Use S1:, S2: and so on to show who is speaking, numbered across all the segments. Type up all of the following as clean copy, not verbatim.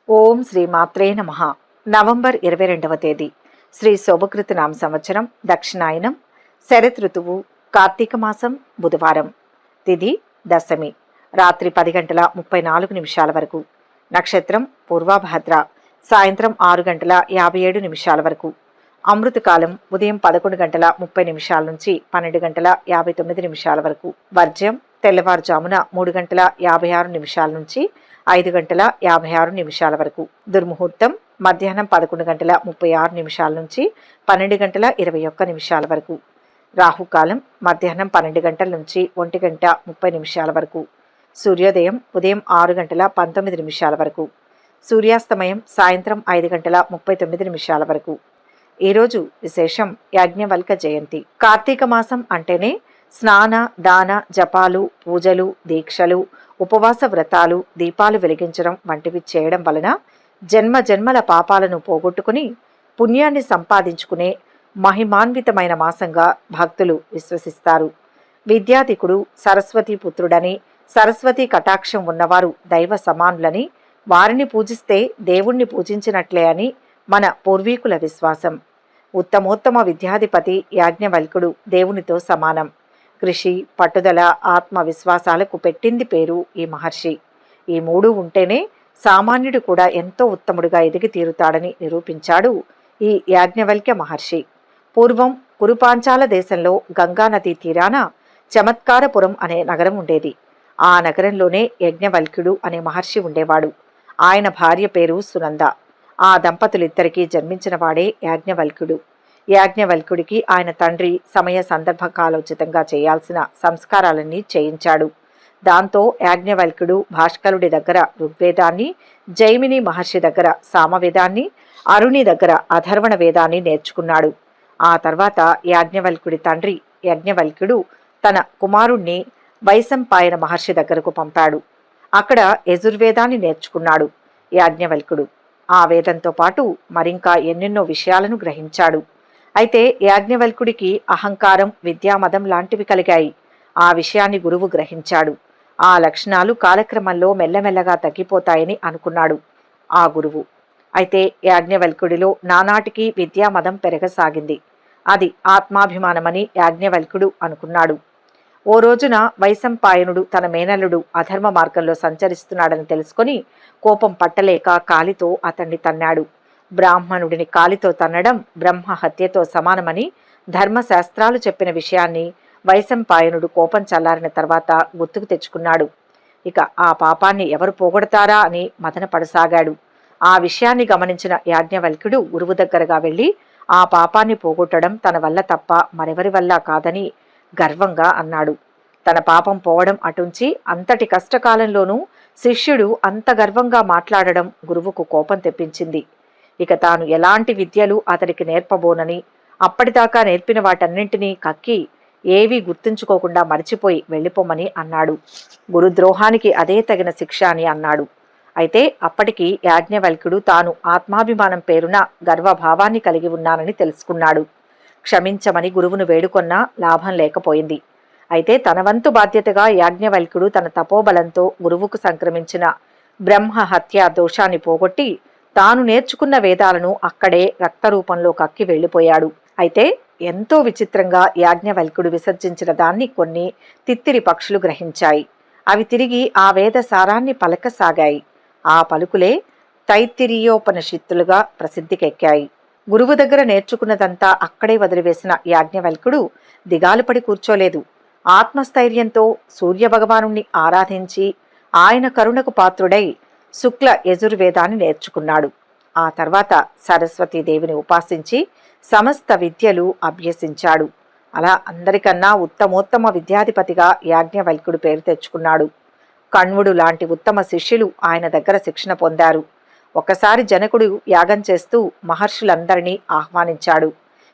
S1: ఓం శ్రీ మాత్రే నమః. నవంబర్ 22వ తేదీ శ్రీ శోభకృత నామ సంవత్సరం దక్షిణాయనం శరత్ ఋతువు కార్తీక మాసం బుధవారం. తిథి దశమి. రాత్రి 10 గంటల 34 నిమిషాల వరకు. నక్షత్రం పూర్వభాద్ర. సాయంత్రం 6 గంటల 57 నిమిషాల వరకు. అమృతకాలం ఉదయం 11 గంటల 30 నిమిషాల నుంచి 12 గంటల 59 నిమిషాల వరకు. వర్జ్యం తెల్లవారుజామున 3 గంటల 56 నిమిషాల నుంచి 5 గంటల 56 నిమిషాల వరకు. దుర్ముహూర్తం మధ్యాహ్నం 11 గంటల 36 నిమిషాల నుంచి 12 గంటల 21 నిమిషాల వరకు. రాహుకాలం మధ్యాహ్నం 12 గంటల నుంచి 1 గంట 30 నిమిషాల వరకు. సూర్యోదయం ఉదయం 6 గంటల 19 నిమిషాల వరకు. సూర్యాస్తమయం సాయంత్రం 5 గంటల 39 నిమిషాల వరకు. ఈరోజు విశేషం యాజ్ఞవల్క జయంతి. కార్తీక మాసం అంటేనే స్నాన దాన జపాలు పూజలు దీక్షలు ఉపవాస వ్రతాలు దీపాలు వెలిగించడం వంటివి చేయడం వలన జన్మ జన్మల పాపాలను పోగొట్టుకుని పుణ్యాన్ని సంపాదించుకునే మహిమాన్వితమైన మాసంగా భక్తులు విశ్వసిస్తారు. విద్యాధికుడు సరస్వతీ పుత్రుడని, సరస్వతీ కటాక్షం ఉన్నవారు దైవ సమానులని, వారిని పూజిస్తే దేవుణ్ణి పూజించినట్లే అని మన పూర్వీకుల విశ్వాసం. ఉత్తమోత్తమ విద్యాధిపతి యాజ్ఞవల్కుడు దేవునితో సమానం. కృషి పట్టుదల ఆత్మవిశ్వాసాలకు పెట్టింది పేరు ఈ మహర్షి. ఈ మూడు ఉంటేనే సామాన్యుడు కూడా ఎంతో ఉత్తముడుగా ఎదిగి తీరుతాడని నిరూపించాడు ఈ యాజ్ఞవల్క్య మహర్షి. పూర్వం కురుపాంచాల దేశంలో గంగానదీ తీరాన చమత్కారపురం అనే నగరం ఉండేది. ఆ నగరంలోనే యజ్ఞవల్క్యుడు అనే మహర్షి ఉండేవాడు. ఆయన భార్య పేరు సునంద. ఆ దంపతులిద్దరికీ జన్మించిన వాడే యాజ్ఞవల్క్యుడు. యాజ్ఞవల్క్యుడికి ఆయన తండ్రి సమయ సందర్భకాలోచితంగా చేయాల్సిన సంస్కారాలన్నీ చేయించాడు. దాంతో యాజ్ఞవల్క్యుడు భాష్కరుడి దగ్గర ఋగ్వేదాన్ని, జైమిని మహర్షి దగ్గర సామవేదాన్ని, అరుణి దగ్గర అథర్వణ వేదాన్ని నేర్చుకున్నాడు. ఆ తర్వాత యాజ్ఞవల్క్యుడి తండ్రి యజ్ఞవల్క్యుడు తన కుమారుణ్ణి వైశంపాయన మహర్షి దగ్గరకు పంపాడు. అక్కడ యజుర్వేదాన్ని నేర్చుకున్నాడు యాజ్ఞవల్క్యుడు. ఆ వేదంతో పాటు మరింకా ఎన్నెన్నో విషయాలను గ్రహించాడు. అయితే యాజ్ఞవల్క్యుడికి అహంకారం విద్యామదం లాంటివి కలిగాయి. ఆ విషయాన్ని గురువు గ్రహించాడు. ఆ లక్షణాలు కాలక్రమంలో మెల్లమెల్లగా తగ్గిపోతాయని అనుకున్నాడు ఆ గురువు. అయితే యాజ్ఞవల్క్యుడిలో నానాటికి విద్యామదం పెరగసాగింది. అది ఆత్మాభిమానమని యాజ్ఞవల్క్యుడు అనుకున్నాడు. ఓ రోజున వైశంపాయనుడు తన మేనల్లుడు అధర్మ మార్గంలో సంచరిస్తున్నాడని తెలుసుకొని కోపం పట్టలేక కాలితో అతన్ని తన్నాడు. బ్రాహ్మణుడిని కాలితో తన్నడం బ్రహ్మ హత్యతో సమానమని ధర్మశాస్త్రాలు చెప్పిన విషయాన్ని వైశంపాయనుడు కోపం చల్లారిన తర్వాత గుర్తుకు తెచ్చుకున్నాడు. ఇక ఆ పాపాన్ని ఎవరు పోగొడతారా అని మదన పడసాగాడు. ఆ విషయాన్ని గమనించిన యాజ్ఞవల్క్యుడు గురువు దగ్గరగా వెళ్ళి ఆ పాపాన్ని పోగొట్టడం తన వల్ల తప్ప మరెవరి వల్ల కాదని గర్వంగా అన్నాడు. తన పాపం పోవడం అటుంచి అంతటి కష్టకాలంలోనూ శిష్యుడు అంత గర్వంగా మాట్లాడడం గురువుకు కోపం తెప్పించింది. ఇక తాను ఎలాంటి విద్యలు అతడికి నేర్పబోనని, అప్పటిదాకా నేర్పిన వాటన్నింటినీ కక్కి ఏవీ గుర్తుంచుకోకుండా మరిచిపోయి వెళ్ళిపోమని అన్నాడు. గురుద్రోహానికి అదే తగిన శిక్ష అని అన్నాడు. అయితే అప్పటికి యాజ్ఞవల్క్యుడు తాను ఆత్మాభిమానం పేరున గర్వభావాన్ని కలిగి ఉన్నానని తెలుసుకున్నాడు. క్షమించమని గురువును వేడుకొన్నా లాభం లేకపోయింది. అయితే తన వంతు బాధ్యతగా యాజ్ఞవల్క్యుడు తన తపోబలంతో గురువుకు సంక్రమించిన బ్రహ్మ హత్య దోషాన్ని పోగొట్టి తాను నేర్చుకున్న వేదాలను అక్కడే రక్తరూపంలో కక్కి వెళ్ళిపోయాడు. అయితే ఎంతో విచిత్రంగా యాజ్ఞవల్క్యుడు విసర్జించిన దాన్ని కొన్ని తిత్తిరి పక్షులు గ్రహించాయి. అవి తిరిగి ఆ వేద సారాన్ని పలకసాగాయి. ఆ పలుకులే తైత్తిరీయోపనిషత్తులుగా ప్రసిద్ధికెక్కాయి. గురువు దగ్గర నేర్చుకున్నదంతా అక్కడే వదిలివేసిన యాజ్ఞవల్క్యుడు దిగాలుపడి కూర్చోలేదు. ఆత్మస్థైర్యంతో సూర్యభగవానుణ్ణి ఆరాధించి ఆయన కరుణకు పాత్రుడై శుక్ల యజుర్వేదాన్ని నేర్చుకున్నాడు. ఆ తర్వాత సరస్వతీదేవిని ఉపాసించి సమస్త విద్యలు అభ్యసించాడు. అలా అందరికన్నా ఉత్తమోత్తమ విద్యాధిపతిగా యాజ్ఞవల్క్యుడు పేరు తెచ్చుకున్నాడు. కణ్వుడు లాంటి ఉత్తమ శిష్యులు ఆయన దగ్గర శిక్షణ పొందారు. ఒకసారి జనకుడు యాగం చేస్తూ మహర్షులందరినీ ఆహ్వానించాడు.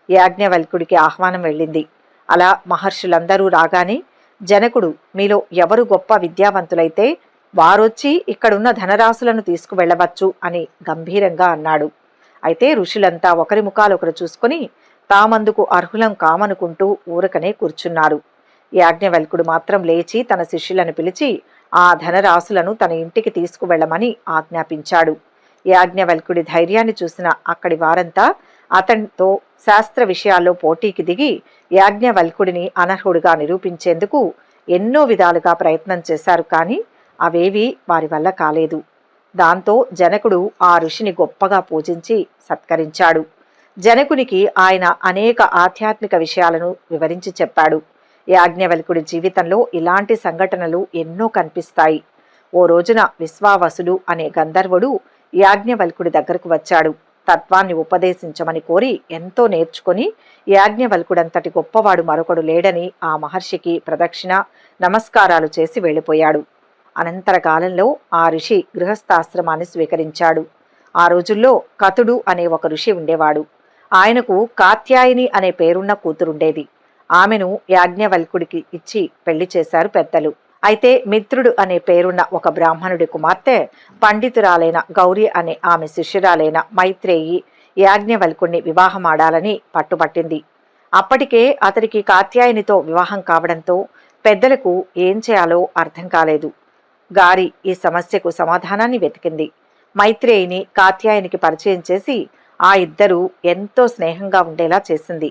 S1: యాజ్ఞవల్క్యుడికి ఆహ్వానం వెళ్ళింది. అలా మహర్షులందరూ రాగానే జనకుడు, మీలో ఎవరు గొప్ప విద్యావంతులైతే వారొచ్చి ఇక్కడున్న ధనరాశులను తీసుకువెళ్లవచ్చు అని గంభీరంగా అన్నాడు. అయితే ఋషులంతా ఒకరి ముఖాలొకరు చూసుకుని తామందుకు అర్హులం కామనుకుంటూ ఊరకనే కూర్చున్నారు. యాజ్ఞవల్క్యుడు మాత్రం లేచి తన శిష్యులను పిలిచి ఆ ధనరాశులను తన ఇంటికి తీసుకువెళ్లమని ఆజ్ఞాపించాడు. యాజ్ఞవల్కుడి ధైర్యాన్ని చూసిన అక్కడి వారంతా అతనితో శాస్త్ర విషయాల్లో పోటీకి దిగి యాజ్ఞవల్కుడిని అనర్హుడిగా నిరూపించేందుకు ఎన్నో విధాలుగా ప్రయత్నం చేశారు. కానీ అవేవీ వారి వల్ల కాలేదు. దాంతో జనకుడు ఆ ఋషిని గొప్పగా పూజించి సత్కరించాడు. జనకునికి ఆయన అనేక ఆధ్యాత్మిక విషయాలను వివరించి చెప్పాడు. యాజ్ఞవల్కుడి జీవితంలో ఇలాంటి సంఘటనలు ఎన్నో కనిపిస్తాయి. ఓ రోజున విశ్వావసుడు అనే గంధర్వుడు యాజ్ఞవల్కుడి దగ్గరకు వచ్చాడు. తత్వాన్ని ఉపదేశించమని కోరి ఎంతో నేర్చుకొని యాజ్ఞవల్కుడంతటి గొప్పవాడు మరొకడు లేడని ఆ మహర్షికి ప్రదక్షిణ నమస్కారాలు చేసి వెళ్ళిపోయాడు. అనంతర కాలంలో ఆ ఋషి గృహస్థాశ్రమాన్ని స్వీకరించాడు. ఆ రోజుల్లో కతుడు అనే ఒక ఋషి ఉండేవాడు. ఆయనకు కాత్యాయని అనే పేరున్న కూతురుండేది. ఆమెను యాజ్ఞవల్కుడికి ఇచ్చి పెళ్లి చేశారు పెద్దలు. అయితే మిత్రుడు అనే పేరున్న ఒక బ్రాహ్మణుడి కుమార్తె పండితురాలైన గౌరి అనే ఆమె శిష్యురాలైన మైత్రేయి యాజ్ఞవల్కుణ్ణి వివాహమాడాలని పట్టుబట్టింది. అప్పటికే అతడికి కాత్యాయనితో వివాహం కావడంతో పెద్దలకు ఏం చేయాలో అర్థం కాలేదు. గారి ఈ సమస్యకు సమాధానాన్ని వెతికింది. మైత్రేయిని కాత్యాయనికి పరిచయం చేసి ఆ ఇద్దరూ ఎంతో స్నేహంగా ఉండేలా చేసింది.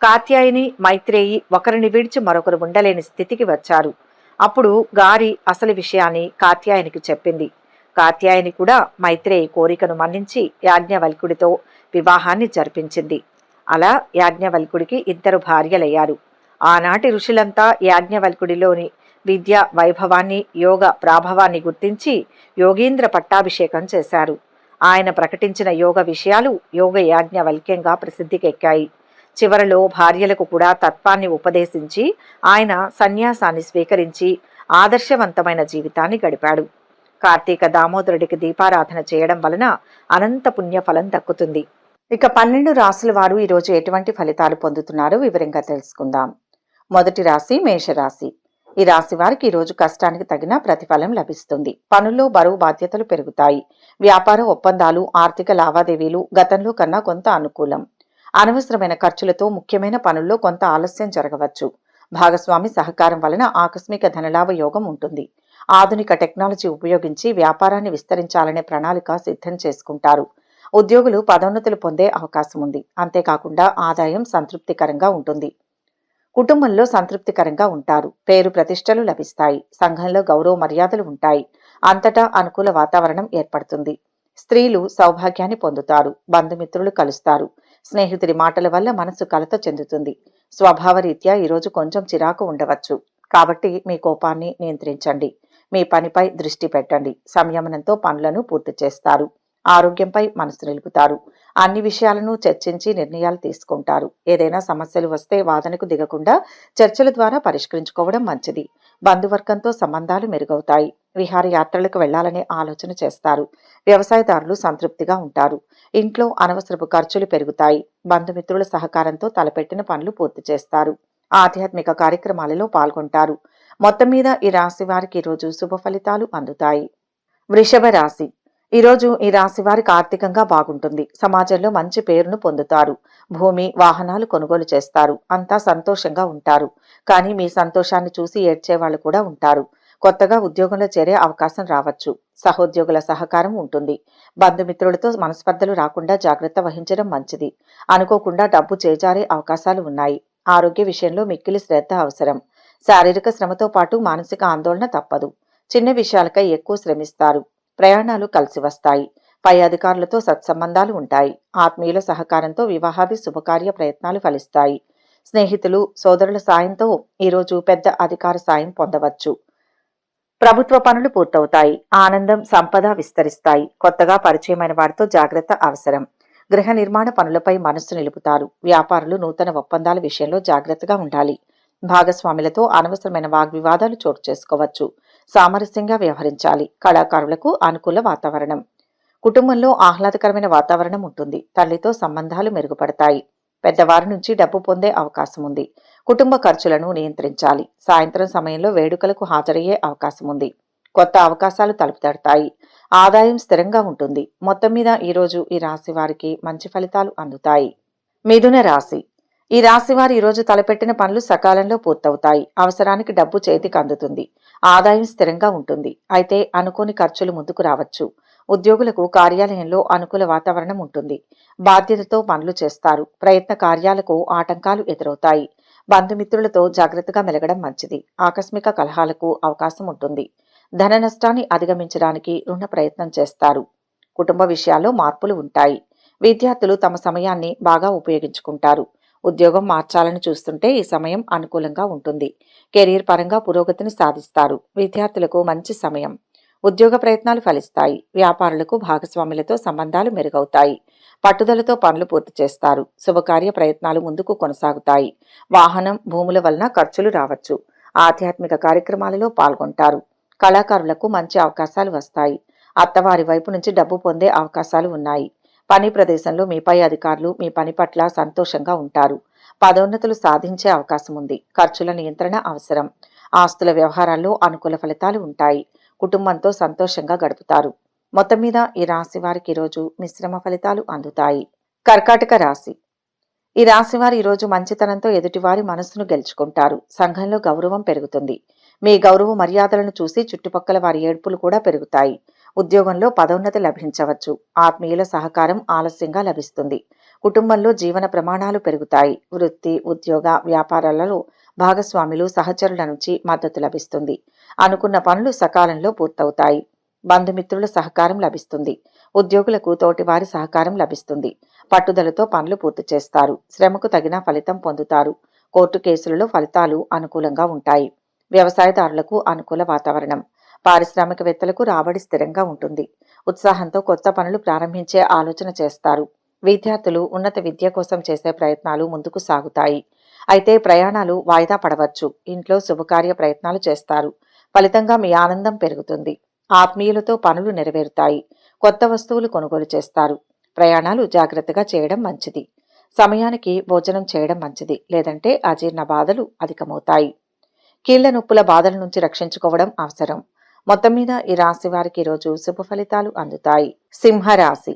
S1: కాత్యాయని మైత్రేయి ఒకరిని విడిచి మరొకరు ఉండలేని స్థితికి వచ్చారు. అప్పుడు గారి అసలు విషయాన్ని కాత్యాయనికి చెప్పింది. కాత్యాయని కూడా మైత్రేయి కోరికను మన్నించి యాజ్ఞవల్కుడితో వివాహాన్ని జరిపించింది. అలా యాజ్ఞవల్కుడికి ఇద్దరు భార్యలయ్యారు. ఆనాటి ఋషులంతా యాజ్ఞవల్కుడిలోని విద్య వైభవాన్ని యోగ ప్రాభవాన్ని గుర్తించి యోగీంద్ర పట్టాభిషేకం చేశారు. ఆయన ప్రకటించిన యోగ విషయాలు యోగ యాజ్ఞవల్క్యంగా ప్రసిద్ధికెక్కాయి. చివరలో భార్యలకు కూడా తత్వాన్ని ఉపదేశించి ఆయన సన్యాసాన్ని స్వీకరించి ఆదర్శవంతమైన జీవితాన్ని గడిపాడు. కార్తీక దామోదరుడికి దీపారాధన చేయడం వలన అనంత పుణ్యఫలం దక్కుతుంది. ఇక 12 రాశుల వారు ఈరోజు ఎటువంటి ఫలితాలు పొందుతున్నారో వివరంగా తెలుసుకుందాం. మొదటి రాశి మేషరాశి. ఈ రాశి వారికి ఈరోజు కష్టానికి తగిన ప్రతిఫలం లభిస్తుంది. పనుల్లో బరువు బాధ్యతలు పెరుగుతాయి. వ్యాపార ఒప్పందాలు ఆర్థిక లావాదేవీలు గతంలో కన్నా కొంత అనుకూలం. అనవసరమైన ఖర్చులతో ముఖ్యమైన పనుల్లో కొంత ఆలస్యం జరగవచ్చు. భాగస్వామి సహకారం వలన ఆకస్మిక ధనలాభ యోగం ఉంటుంది. ఆధునిక టెక్నాలజీ ఉపయోగించి వ్యాపారాన్ని విస్తరించాలనే ప్రణాళిక సిద్ధం చేసుకుంటారు. ఉద్యోగులు పదోన్నతులు పొందే అవకాశం ఉంది. అంతేకాకుండా ఆదాయం సంతృప్తికరంగా ఉంటుంది. కుటుంబంలో సంతృప్తికరంగా ఉంటారు. పేరు ప్రతిష్టలు లభిస్తాయి. సంఘంలో గౌరవ మర్యాదలు ఉంటాయి. అంతటా అనుకూల వాతావరణం ఏర్పడుతుంది. స్త్రీలు సౌభాగ్యాన్ని పొందుతారు. బంధుమిత్రులు కలుస్తారు. స్నేహితుడి మాటల వల్ల మనసు కలత చెందుతుంది. స్వభావరీత్యా ఈరోజు కొంచెం చిరాకు ఉండవచ్చు. కాబట్టి మీ కోపాన్ని నియంత్రించండి. మీ పనిపై దృష్టి పెట్టండి. సంయమనంతో పనులను పూర్తి చేస్తారు. ఆరోగ్యంపై మనసు నిలుపుతారు. అన్ని విషయాలను చర్చించి నిర్ణయాలు తీసుకుంటారు. ఏదైనా సమస్యలు వస్తే వాదనకు దిగకుండా చర్చల ద్వారా పరిష్కరించుకోవడం మంచిది. బంధువర్గంతో సంబంధాలు మెరుగవుతాయి. విహారయాత్రలకు వెళ్లాలనే ఆలోచన చేస్తారు. వ్యవసాయదారులు సంతృప్తిగా ఉంటారు. ఇంట్లో అనవసరపు ఖర్చులు పెరుగుతాయి. బంధుమిత్రుల సహకారంతో తలపెట్టిన పనులు పూర్తి చేస్తారు. ఆధ్యాత్మిక కార్యక్రమాలలో పాల్గొంటారు. మొత్తం మీద ఈ రాశి వారికి ఈరోజు శుభ ఫలితాలు అందుతాయి. వృషభ రాశి. ఈరోజు ఈ రాశి వారికి ఆర్థికంగా బాగుంటుంది. సమాజంలో మంచి పేరును పొందుతారు. భూమి వాహనాలు కొనుగోలు చేస్తారు. అంతా సంతోషంగా ఉంటారు. కానీ మీ సంతోషాన్ని చూసి ఏడ్చేవాళ్లు కూడా ఉంటారు. కొత్తగా ఉద్యోగంలో చేరే అవకాశం రావచ్చు. సహోద్యోగుల సహకారం ఉంటుంది. బంధుమిత్రులతో మనస్పర్ధలు రాకుండా జాగ్రత్త వహించడం మంచిది. అనుకోకుండా డబ్బు చేజారే అవకాశాలు ఉన్నాయి. ఆరోగ్య విషయంలో మిక్కిలి శ్రద్ధ అవసరం. శారీరక శ్రమతో పాటు మానసిక ఆందోళన తప్పదు. చిన్న విషయాలకై ఎక్కువ శ్రమిస్తారు. ప్రయాణాలు కలిసి వస్తాయి. పై అధికారులతో సత్సంబంధాలు ఉంటాయి. ఆత్మీయుల సహకారంతో వివాహాది శుభకార్య ప్రయత్నాలు ఫలిస్తాయి. స్నేహితులు సోదరుల సాయంతో ఈరోజు పెద్ద అధికార సాయం పొందవచ్చు. ప్రభుత్వ పనులు పూర్తవుతాయి. ఆనందం సంపద విస్తరిస్తాయి. కొత్తగా పరిచయమైన వారితో జాగ్రత్త అవసరం. గృహ నిర్మాణ పనులపై మనస్సు నిలుపుతారు. వ్యాపారులు నూతన ఒప్పందాల విషయంలో జాగ్రత్తగా ఉండాలి. భాగస్వాములతో అనవసరమైన వాగ్వివాదాలు చోటు చేసుకోవచ్చు. సామరస్యంగా వ్యవహరించాలి. కళాకారులకు అనుకూల వాతావరణం. కుటుంబంలో ఆహ్లాదకరమైన వాతావరణం ఉంటుంది. తల్లితో సంబంధాలు మెరుగుపడతాయి. పెద్దవారి నుంచి డబ్బు పొందే అవకాశం ఉంది. కుటుంబ ఖర్చులను నియంత్రించాలి. సాయంత్రం సమయంలో వేడుకలకు హాజరయ్యే అవకాశం ఉంది. కొత్త అవకాశాలు తలుపు తడతాయి. ఆదాయం స్థిరంగా ఉంటుంది. మొత్తం మీద ఈరోజు ఈ రాశి వారికి మంచి ఫలితాలు అందుతాయి. మిథున రాశి. ఈ రాశి వారు ఈరోజు తలపెట్టిన పనులు సకాలంలో పూర్తవుతాయి. అవసరానికి డబ్బు చేతికి అందుతుంది. ఆదాయం స్థిరంగా ఉంటుంది. అయితే అనుకోని ఖర్చులు ముందుకు రావచ్చు. ఉద్యోగులకు కార్యాలయంలో అనుకూల వాతావరణం ఉంటుంది. బాధ్యతతో పనులు చేస్తారు. ప్రయత్న కార్యాలకు ఆటంకాలు ఎదురవుతాయి. బంధుమిత్రులతో జాగ్రత్తగా మెలగడం మంచిది. ఆకస్మిక కలహాలకు అవకాశం ఉంటుంది. ధన నష్టాన్ని అధిగమించడానికి రుణ ప్రయత్నం చేస్తారు. కుటుంబ విషయాల్లో మార్పులు ఉంటాయి. విద్యార్థులు తమ సమయాన్ని బాగా ఉపయోగించుకుంటారు. ఉద్యోగం మార్చాలని చూస్తుంటే ఈ సమయం అనుకూలంగా ఉంటుంది. కెరీర్ పరంగా పురోగతిని సాధిస్తారు. విద్యార్థులకు మంచి సమయం. ఉద్యోగ ప్రయత్నాలు ఫలిస్తాయి. వ్యాపారులకు భాగస్వాములతో సంబంధాలు మెరుగవుతాయి. పట్టుదలతో పనులు పూర్తి చేస్తారు. శుభకార్య ప్రయత్నాలు ముందుకు కొనసాగుతాయి. వాహనం, భూముల వలన ఖర్చులు రావచ్చు. ఆధ్యాత్మిక కార్యక్రమాలలో పాల్గొంటారు. కళాకారులకు మంచి అవకాశాలు వస్తాయి. అత్తవారి వైపు నుంచి డబ్బు పొందే అవకాశాలు ఉన్నాయి. పని ప్రదేశంలో మీ పై అధికారులు మీ పని పట్ల సంతోషంగా ఉంటారు. పదోన్నతులు సాధించే అవకాశం ఉంది. ఖర్చుల నియంత్రణ అవసరం. ఆస్తుల వ్యవహారాల్లో అనుకూల ఫలితాలు ఉంటాయి. కుటుంబంతో సంతోషంగా గడుపుతారు. మొత్తం మీద ఈ రాశి వారికి ఈరోజు మిశ్రమ ఫలితాలు అందుతాయి. కర్కాటక రాశి. ఈ రాశివారు ఈరోజు మంచితనంతో ఎదుటివారి మనస్సును గెలుచుకుంటారు. సంఘంలో గౌరవం పెరుగుతుంది. మీ గౌరవ మర్యాదలను చూసి చుట్టుపక్కల వారి ఏడ్పులు కూడా పెరుగుతాయి. ఉద్యోగంలో పదోన్నతి లభించవచ్చు. ఆత్మీయుల సహకారం ఆలస్యంగా లభిస్తుంది. కుటుంబంలో జీవన ప్రమాణాలు పెరుగుతాయి. వృత్తి, ఉద్యోగ, వ్యాపారాలలో భాగస్వాములు, సహచరుల నుంచి మద్దతు లభిస్తుంది. అనుకున్న పనులు సకాలంలో పూర్తవుతాయి. బంధుమిత్రుల సహకారం లభిస్తుంది. ఉద్యోగులకు తోటివారి సహకారం లభిస్తుంది. పట్టుదలతో పనులు పూర్తి చేస్తారు. శ్రమకు తగిన ఫలితం పొందుతారు. కోర్టు కేసులలో ఫలితాలు అనుకూలంగా ఉంటాయి. వ్యవసాయదారులకు అనుకూల వాతావరణం. పారిశ్రామికవేత్తలకు రాబడి స్థిరంగా ఉంటుంది. ఉత్సాహంతో కొత్త పనులు ప్రారంభించే ఆలోచన చేస్తారు. విద్యార్థులు ఉన్నత విద్య కోసం చేసే ప్రయత్నాలు ముందుకు సాగుతాయి. అయితే ప్రయాణాలు వాయిదా పడవచ్చు. ఇంట్లో శుభకార్య ప్రయత్నాలు చేస్తారు. ఫలితంగా మీ ఆనందం పెరుగుతుంది. ఆత్మీయులతో పనులు నెరవేరుతాయి. కొత్త వస్తువులు కొనుగోలు చేస్తారు. ప్రయాణాలు జాగ్రత్తగా చేయడం మంచిది. సమయానికి భోజనం చేయడం మంచిది. లేదంటే అజీర్ణ బాధలు అధికమవుతాయి. కీళ్ల నొప్పుల బాధల నుంచి రక్షించుకోవడం అవసరం. మొత్తం మీద ఈ రాశి వారికి ఈరోజు శుభ ఫలితాలు అందుతాయి. సింహరాశి.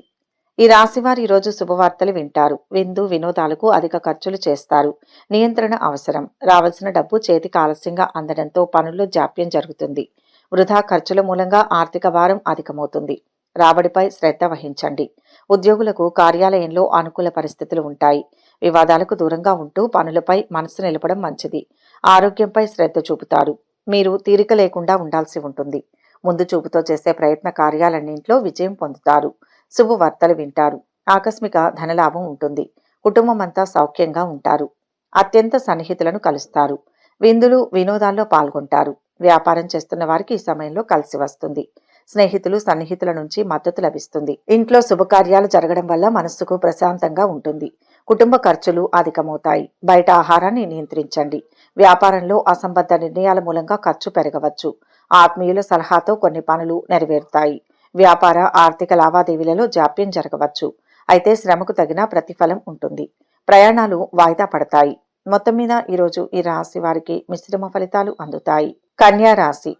S1: ఈ రాశివారు ఈరోజు శుభవార్తలు వింటారు. విందు వినోదాలకు అధిక ఖర్చులు చేస్తారు. నియంత్రణ అవసరం. రావాల్సిన డబ్బు చేతికి ఆలస్యంగా అందడంతో పనుల్లో జాప్యం జరుగుతుంది. వృధా ఖర్చుల మూలంగా ఆర్థిక భారం అధికమవుతుంది. రాబడిపై శ్రద్ధ వహించండి. ఉద్యోగులకు కార్యాలయంలో అనుకూల పరిస్థితులు ఉంటాయి. వివాదాలకు దూరంగా ఉంటూ పనులపై మనసు నిలపడం మంచిది. ఆరోగ్యంపై శ్రద్ధ చూపుతారు. మీరు తీరిక లేకుండా ఉండాల్సి ఉంటుంది. ముందు చూపుతో చేసే ప్రయత్న కార్యాలన్నింటిలో విజయం పొందుతారు. శుభవార్తలు వింటారు. ఆకస్మిక ధనలాభం ఉంటుంది. కుటుంబం అంతా సౌఖ్యంగా ఉంటారు. అత్యంత సన్నిహితులను కలుస్తారు. విందులు వినోదాల్లో పాల్గొంటారు. వ్యాపారం చేస్తున్న వారికి ఈ సమయంలో కలిసి వస్తుంది. స్నేహితులు సన్నిహితుల నుంచి మద్దతు లభిస్తుంది. ఇంట్లో శుభకార్యాలు జరగడం వల్ల మనస్సుకు ప్రశాంతంగా ఉంటుంది. కుటుంబ ఖర్చులు అధికమవుతాయి. బయట ఆహారాన్ని నియంత్రించండి. వ్యాపారంలో అసంబద్ధ నిర్ణయాల మూలంగా ఖర్చు పెరగవచ్చు. ఆత్మీయుల సలహాతో కొన్ని పనులు నెరవేరుతాయి. వ్యాపార ఆర్థిక లావాదేవీలలో జాప్యం జరగవచ్చు. అయితే శ్రమకు తగిన ప్రతిఫలం ఉంటుంది. ప్రయాణాలు వాయిదా పడతాయి. మొత్తం మీద ఈరోజు ఈ రాశి వారికి మిశ్రమ ఫలితాలు అందుతాయి. కన్యా రాశి.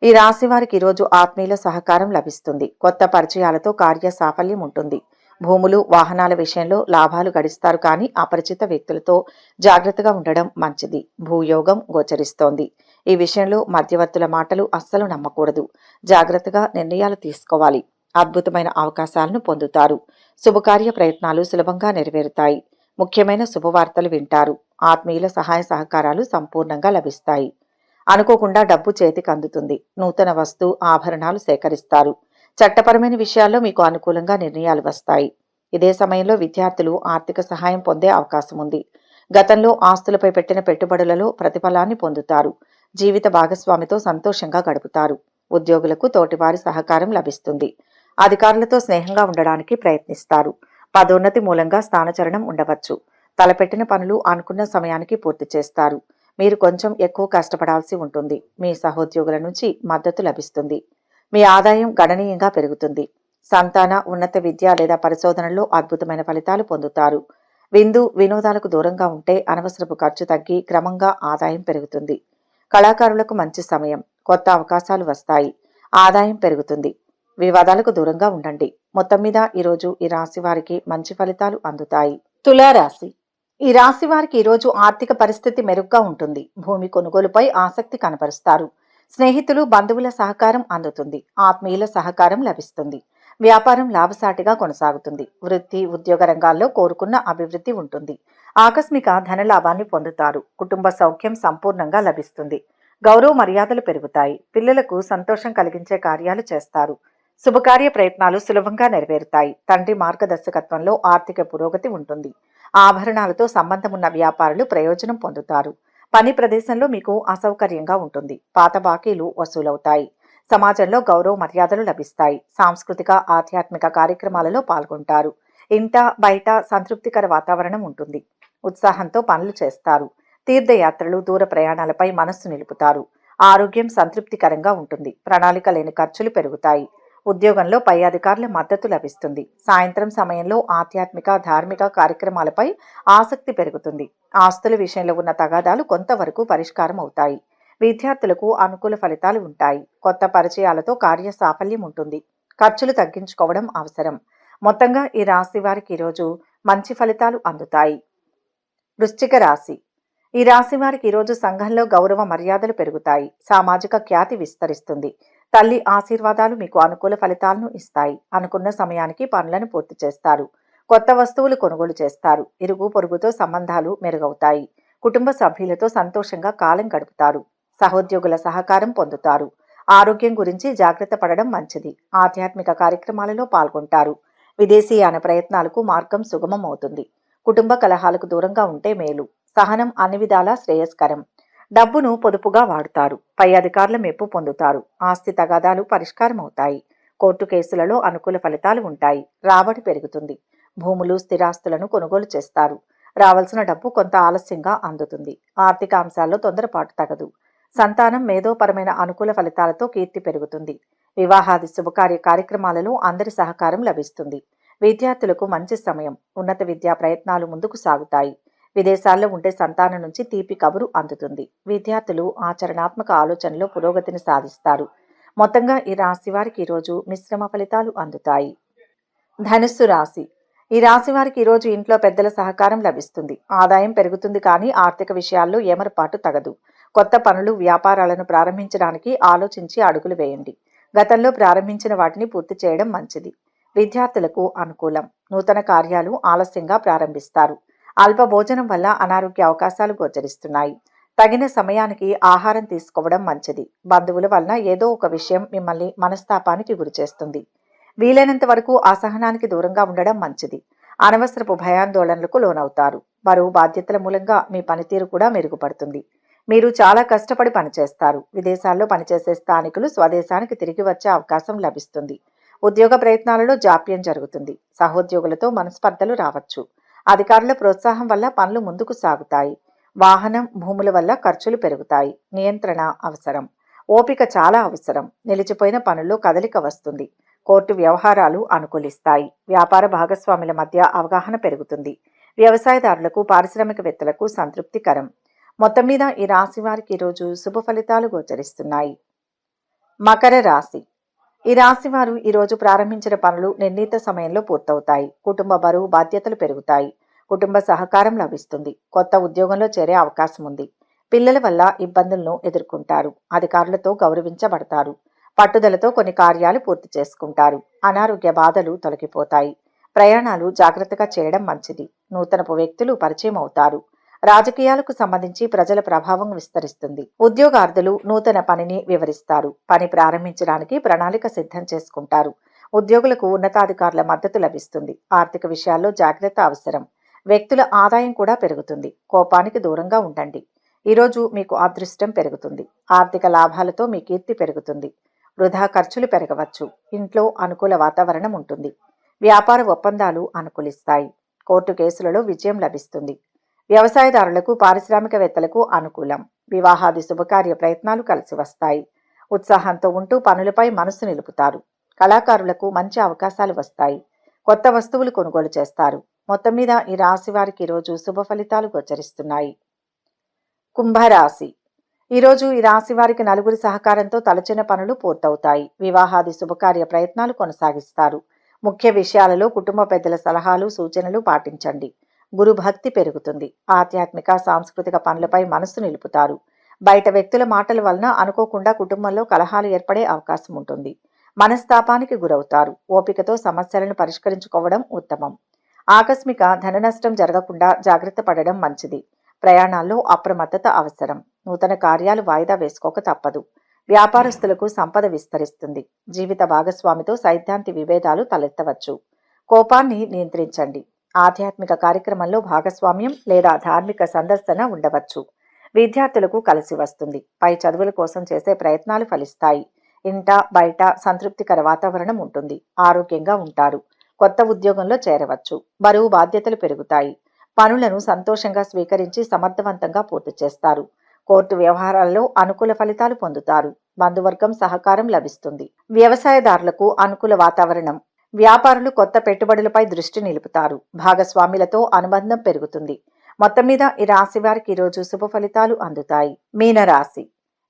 S1: ఈ రాశి వారికి ఈరోజు ఆత్మీయుల సహకారం లభిస్తుంది. కొత్త పరిచయాలతో కార్య సాఫల్యం ఉంటుంది. భూములు, వాహనాల విషయంలో లాభాలు గడిస్తారు. కానీ అపరిచిత వ్యక్తులతో జాగ్రత్తగా ఉండడం మంచిది. భూయోగం గోచరిస్తోంది. ఈ విషయంలో మధ్యవర్తుల మాటలు అస్సలు నమ్మకూడదు. జాగ్రత్తగా నిర్ణయాలు తీసుకోవాలి. అద్భుతమైన అవకాశాలను పొందుతారు. శుభకార్య ప్రయత్నాలు సులభంగా నెరవేరుతాయి. ముఖ్యమైన శుభవార్తలు వింటారు. ఆత్మీయుల సహాయ సహకారాలు సంపూర్ణంగా లభిస్తాయి. అనుకోకుండా డబ్బు చేతికి అందుతుంది. నూతన వస్తు ఆభరణాలు సేకరిస్తారు. చట్టపరమైన విషయాల్లో మీకు అనుకూలంగా నిర్ణయాలు వస్తాయి. ఇదే సమయంలో విద్యార్థులు ఆర్థిక సహాయం పొందే అవకాశం ఉంది. గతంలో ఆస్తులపై పెట్టిన పెట్టుబడులలో ప్రతిఫలాన్ని పొందుతారు. జీవిత భాగస్వామితో సంతోషంగా గడుపుతారు. ఉద్యోగులకు తోటివారి సహకారం లభిస్తుంది. అధికారులతో స్నేహంగా ఉండడానికి ప్రయత్నిస్తారు. పదోన్నతి మూలంగా స్థానచలనం ఉండవచ్చు. తలపెట్టిన పనులు అనుకున్న సమయానికి పూర్తి చేస్తారు. మీరు కొంచెం ఎక్కువ కష్టపడాల్సి ఉంటుంది. మీ సహోద్యోగుల నుంచి మద్దతు లభిస్తుంది. మీ ఆదాయం గణనీయంగా పెరుగుతుంది. సంతాన ఉన్నత విద్య లేదా పరిశోధనల్లో అద్భుతమైన ఫలితాలు పొందుతారు. విందు వినోదాలకు దూరంగా ఉంటే అనవసరపు ఖర్చు తగ్గి క్రమంగా ఆదాయం పెరుగుతుంది. కళాకారులకు మంచి సమయం. కొత్త అవకాశాలు వస్తాయి. ఆదాయం పెరుగుతుంది. వివాదాలకు దూరంగా ఉండండి. మొత్తం మీద ఈరోజు ఈ రాశి వారికి మంచి ఫలితాలు అందుతాయి. తులారాశి. ఈ రాశి వారికి ఈరోజు ఆర్థిక పరిస్థితి మెరుగ్గా ఉంటుంది. భూమి కొనుగోలుపై ఆసక్తి కనపరుస్తారు. స్నేహితులు బంధువుల సహకారం అందుతుంది. ఆత్మీయుల సహకారం లభిస్తుంది. వ్యాపారం లాభసాటిగా కొనసాగుతుంది. వృత్తి ఉద్యోగ రంగాల్లో కోరుకున్న అభివృద్ధి ఉంటుంది. ఆకస్మిక ధనలాభాన్ని పొందుతారు. కుటుంబ సౌఖ్యం సంపూర్ణంగా లభిస్తుంది. గౌరవ మర్యాదలు పెరుగుతాయి. పిల్లలకు సంతోషం కలిగించే కార్యాలు చేస్తారు. శుభకార్య ప్రయత్నాలు సులభంగా నెరవేరుతాయి. తండ్రి మార్గదర్శకత్వంలో ఆర్థిక పురోగతి ఉంటుంది. ఆభరణాలతో సంబంధమున్న వ్యాపారులు ప్రయోజనం పొందుతారు. పని ప్రదేశంలో మీకు అసౌకర్యంగా ఉంటుంది. పాత బాకీలు వసూలవుతాయి. సమాజంలో గౌరవ మర్యాదలు లభిస్తాయి. సాంస్కృతిక ఆధ్యాత్మిక కార్యక్రమాలలో పాల్గొంటారు. ఇంట బయట సంతృప్తికర వాతావరణం ఉంటుంది. ఉత్సాహంతో పనులు చేస్తారు. తీర్థయాత్రలు దూర ప్రయాణాలపై మనస్సు నిలుపుతారు. ఆరోగ్యం సంతృప్తికరంగా ఉంటుంది. ప్రణాళిక లేని ఖర్చులు పెరుగుతాయి. ఉద్యోగంలో పై అధికారుల మద్దతు లభిస్తుంది. సాయంత్రం సమయంలో ఆధ్యాత్మిక ధార్మిక కార్యక్రమాలపై ఆసక్తి పెరుగుతుంది. ఆస్తుల విషయంలో ఉన్న తగాదాలు కొంతవరకు పరిష్కారం అవుతాయి. విద్యార్థులకు అనుకూల ఫలితాలు ఉంటాయి. కొత్త పరిచయాలతో కార్య సాఫల్యం ఉంటుంది. ఖర్చులు తగ్గించుకోవడం అవసరం. మొత్తంగా ఈ రాశి వారికి ఈరోజు మంచి ఫలితాలు అందుతాయి. వృశ్చిక రాశి. ఈ రాశి వారికి ఈరోజు సంఘంలో గౌరవ మర్యాదలు పెరుగుతాయి. సామాజిక ఖ్యాతి విస్తరిస్తుంది. తల్లి ఆశీర్వాదాలు మీకు అనుకూల ఫలితాలను ఇస్తాయి. అనుకున్న సమయానికి పనులను పూర్తి చేస్తారు. కొత్త వస్తువులు కొనుగోలు చేస్తారు. ఇరుగు పొరుగుతో సంబంధాలు మెరుగవుతాయి. కుటుంబ సభ్యులతో సంతోషంగా కాలం గడుపుతారు. సహోద్యోగుల సహకారం పొందుతారు. ఆరోగ్యం గురించి జాగ్రత్త పడడం మంచిది. ఆధ్యాత్మిక కార్యక్రమాలలో పాల్గొంటారు. విదేశీయాన ప్రయత్నాలకు మార్గం సుగమం అవుతుంది. కుటుంబ కలహాలకు దూరంగా ఉంటే మేలు. సహనం అన్ని విధాలా శ్రేయస్కరం. డబ్బును పొదుపుగా వాడుతారు. పై అధికారుల మెప్పు పొందుతారు. ఆస్తి తగాదాలు పరిష్కారం అవుతాయి. కోర్టు కేసులలో అనుకూల ఫలితాలు ఉంటాయి. రాబడి పెరుగుతుంది. భూములు స్థిరాస్తులను కొనుగోలు చేస్తారు. రావాల్సిన డబ్బు కొంత ఆలస్యంగా అందుతుంది. ఆర్థిక అంశాల్లో తొందరపాటు తగదు. సంతానం మేధోపరమైన అనుకూల ఫలితాలతో కీర్తి పెరుగుతుంది. వివాహాది శుభకార్య కార్యక్రమాలలో అందరి సహకారం లభిస్తుంది. విద్యార్థులకు మంచి సమయం. ఉన్నత విద్యా ప్రయత్నాలు ముందుకు సాగుతాయి. విదేశాల్లో ఉండే సంతానం నుంచి తీపి కబురు అందుతుంది. విద్యార్థులు ఆచరణాత్మక ఆలోచనలో పురోగతిని సాధిస్తారు. మొత్తంగా ఈ రాశి వారికి ఈరోజు మిశ్రమ ఫలితాలు అందుతాయి. ధనుస్సు రాశి. ఈ రాశి వారికి ఈరోజు ఇంట్లో పెద్దల సహకారం లభిస్తుంది. ఆదాయం పెరుగుతుంది, కానీ ఆర్థిక విషయాల్లో ఏమరపాటు తగదు. కొత్త పనులు వ్యాపారాలను ప్రారంభించడానికి ఆలోచించి అడుగులు వేయండి. గతంలో ప్రారంభించిన వాటిని పూర్తి చేయడం మంచిది. విద్యార్థులకు అనుకూలం. నూతన కార్యాలు ఆలస్యంగా ప్రారంభిస్తారు. అల్ప భోజనం వల్ల అనారోగ్య అవకాశాలు గోచరిస్తున్నాయి. తగిన సమయానికి ఆహారం తీసుకోవడం మంచిది. బంధువుల వలన ఏదో ఒక విషయం మిమ్మల్ని మనస్తాపానికి గురిచేస్తుంది. వీలైనంత వరకు అసహనానికి దూరంగా ఉండడం మంచిది. అనవసరపు భయాందోళనలకు లోనవుతారు. బరువు బాధ్యతల మూలంగా మీ పనితీరు కూడా మెరుగుపడుతుంది. మీరు చాలా కష్టపడి పనిచేస్తారు. విదేశాల్లో పనిచేసే స్థానికులు స్వదేశానికి తిరిగి వచ్చే అవకాశం లభిస్తుంది. ఉద్యోగ ప్రయత్నాలలో జాప్యం జరుగుతుంది. సహోద్యోగులతో మనస్పర్ధలు రావచ్చు. అధికారుల ప్రోత్సాహం వల్ల పనులు ముందుకు సాగుతాయి. వాహనం భూముల వల్ల ఖర్చులు పెరుగుతాయి. నియంత్రణ అవసరం. ఓపిక చాలా అవసరం. నిలిచిపోయిన పనుల్లో కదలిక వస్తుంది. కోర్టు వ్యవహారాలు అనుకూలిస్తాయి. వ్యాపార భాగస్వాముల మధ్య అవగాహన పెరుగుతుంది. వ్యవసాయదారులకు పారిశ్రామికవేత్తలకు సంతృప్తికరం. మొత్తం మీద ఈ రాశి వారికి ఈరోజు శుభ ఫలితాలు గోచరిస్తున్నాయి. మకర రాశి. ఈ రాశి వారు ఈరోజు ప్రారంభించిన పనులు నిర్ణీత సమయంలో పూర్తవుతాయి. కుటుంబ బరువు బాధ్యతలు పెరుగుతాయి. కుటుంబ సహకారం లభిస్తుంది. కొత్త ఉద్యోగంలో చేరే అవకాశం ఉంది. పిల్లల వల్ల ఇబ్బందులను ఎదుర్కొంటారు. అధికారులతో గౌరవించబడతారు. పట్టుదలతో కొన్ని కార్యాలు పూర్తి చేసుకుంటారు. అనారోగ్య బాధలు తొలగిపోతాయి. ప్రయాణాలు జాగ్రత్తగా చేయడం మంచిది. నూతనపు వ్యక్తులు పరిచయం అవుతారు. రాజకీయాలకు సంబంధించి ప్రజల ప్రభావం విస్తరిస్తుంది. ఉద్యోగార్థులు నూతన పనిని వివరిస్తారు. పని ప్రారంభించడానికి ప్రణాళిక సిద్ధం చేసుకుంటారు. ఉద్యోగులకు ఉన్నతాధికారుల మద్దతు లభిస్తుంది. ఆర్థిక విషయాల్లో జాగ్రత్త అవసరం. వ్యక్తుల ఆదాయం కూడా పెరుగుతుంది. కోపానికి దూరంగా ఉండండి. ఈరోజు మీకు అదృష్టం పెరుగుతుంది. ఆర్థిక లాభాలతో మీ కీర్తి పెరుగుతుంది. వృధా ఖర్చులు పెరగవచ్చు. ఇంట్లో అనుకూల వాతావరణం ఉంటుంది. వ్యాపార ఒప్పందాలు అనుకూలిస్తాయి. కోర్టు కేసులలో విజయం లభిస్తుంది. వ్యవసాయదారులకు పారిశ్రామికవేత్తలకు అనుకూలం. వివాహాది శుభకార్య ప్రయత్నాలు కలిసి వస్తాయి. ఉత్సాహంతో ఉంటూ పనులపై మనసు నిలుపుతారు. కళాకారులకు మంచి అవకాశాలు వస్తాయి. కొత్త వస్తువులు కొనుగోలు చేస్తారు. మొత్తం మీద ఈ రాశి వారికి ఈరోజు శుభ ఫలితాలు గోచరిస్తున్నాయి. కుంభరాశి. ఈరోజు ఈ రాశి వారికి నలుగురి సహకారంతో తలచిన పనులు పూర్తవుతాయి. వివాహాది శుభకార్య ప్రయత్నాలు కొనసాగిస్తారు. ముఖ్య విషయాలలో కుటుంబ పెద్దల సలహాలు సూచనలు పాటించండి. గురు భక్తి పెరుగుతుంది. ఆధ్యాత్మిక సాంస్కృతిక పనులపై మనసు నిలుపుతారు. బయట వ్యక్తుల మాటల వలన అనుకోకుండా కుటుంబంలో కలహాలు ఏర్పడే అవకాశం ఉంటుంది. మనస్తాపానికి గురవుతారు. ఓపికతో సమస్యలను పరిష్కరించుకోవడం ఉత్తమం. ఆకస్మిక ధన నష్టం జరగకుండా జాగ్రత్త పడడం మంచిది. ప్రయాణాల్లో అప్రమత్తత అవసరం. నూతన కార్యాలు వాయిదా వేసుకోక తప్పదు. వ్యాపారస్తులకు సంపద విస్తరిస్తుంది. జీవిత భాగస్వామితో సైద్ధాంతి విభేదాలు తలెత్తవచ్చు. కోపాన్ని నియంత్రించండి. ఆధ్యాత్మిక కార్యక్రమంలో భాగస్వామ్యం లేదా ధార్మిక సందర్శన ఉండవచ్చు. విద్యార్థులకు కలిసి వస్తుంది. పై చదువుల కోసం చేసే ప్రయత్నాలు ఫలిస్తాయి. ఇంట బయట సంతృప్తికర వాతావరణం ఉంటుంది. ఆరోగ్యంగా ఉంటారు. కొత్త ఉద్యోగంలో చేరవచ్చు. బరువు బాధ్యతలు పెరుగుతాయి. పనులను సంతోషంగా స్వీకరించి సమర్థవంతంగా పూర్తి చేస్తారు. కోర్టు వ్యవహారాల్లో అనుకూల ఫలితాలు పొందుతారు. బంధువర్గం సహకారం లభిస్తుంది. వ్యవసాయదారులకు అనుకూల వాతావరణం. వ్యాపారులు కొత్త పెట్టుబడులపై దృష్టి నిలుపుతారు. భాగస్వాములతో అనుబంధం పెరుగుతుంది. మొత్తం మీద ఈ రాశి వారికి ఈరోజు శుభ ఫలితాలు అందుతాయి. మీనరాశి.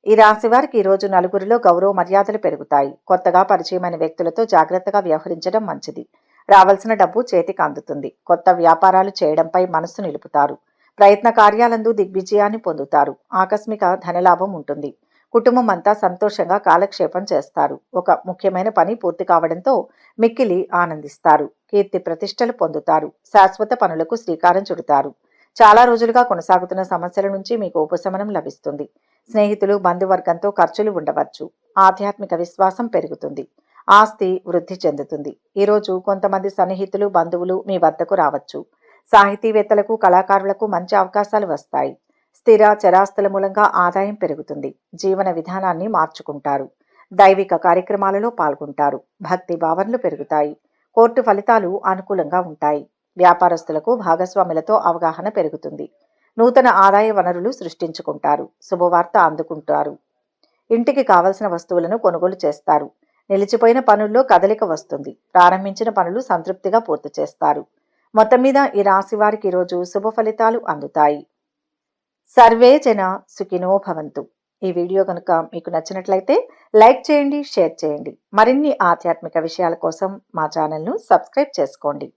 S1: ఈ రాశి వారికి ఈరోజు నలుగురిలో గౌరవ మర్యాదలు పెరుగుతాయి. కొత్తగా పరిచయమైన వ్యక్తులతో జాగ్రత్తగా వ్యవహరించడం మంచిది. రావాల్సిన డబ్బు చేతికి అందుతుంది. కొత్త వ్యాపారాలు చేయడంపై మనస్సు నిలుపుతారు. ప్రయత్న కార్యాలందు దిగ్విజయాన్ని పొందుతారు. ఆకస్మిక ధనలాభం ఉంటుంది. కుటుంబం అంతా సంతోషంగా కాలక్షేపం చేస్తారు. ఒక ముఖ్యమైన పని పూర్తి కావడంతో మిక్కిలి ఆనందిస్తారు. కీర్తి ప్రతిష్టలు పొందుతారు. శాశ్వత పనులకు శ్రీకారం చుడతారు. చాలా రోజులుగా కొనసాగుతున్న సమస్యల నుంచి మీకు ఉపశమనం లభిస్తుంది. స్నేహితులు బంధువర్గంతో ఖర్చులు ఉండవచ్చు. ఆధ్యాత్మిక విశ్వాసం పెరుగుతుంది. ఆస్తి వృద్ధి చెందుతుంది. ఈరోజు కొంతమంది సన్నిహితులు బంధువులు మీ వద్దకు రావచ్చు. సాహితీవేత్తలకు కళాకారులకు మంచి అవకాశాలు వస్తాయి. స్థిర చరాస్తుల మూలంగా ఆదాయం పెరుగుతుంది. జీవన విధానాన్ని మార్చుకుంటారు. దైవిక కార్యక్రమాలలో పాల్గొంటారు. భక్తి భావనలు పెరుగుతాయి. కోర్టు ఫలితాలు అనుకూలంగా ఉంటాయి. వ్యాపారస్తులకు భాగస్వాములతో అవగాహన పెరుగుతుంది. నూతన ఆదాయ వనరులు సృష్టించుకుంటారు. శుభవార్త అందుకుంటారు. ఇంటికి కావలసిన వస్తువులను కొనుగోలు చేస్తారు. నిలిచిపోయిన పనుల్లో కదలిక వస్తుంది. ప్రారంభించిన పనులు సంతృప్తిగా పూర్తి చేస్తారు. మొత్తం మీద ఈ రాశి వారికి ఈరోజు శుభ ఫలితాలు అందుతాయి. సర్వే జన సుఖినో భవంతు. ఈ వీడియో కనుక మీకు నచ్చినట్లయితే లైక్ చేయండి, షేర్ చేయండి. మరిన్ని ఆధ్యాత్మిక విషయాల కోసం మా ఛానల్ను సబ్స్క్రైబ్ చేసుకోండి.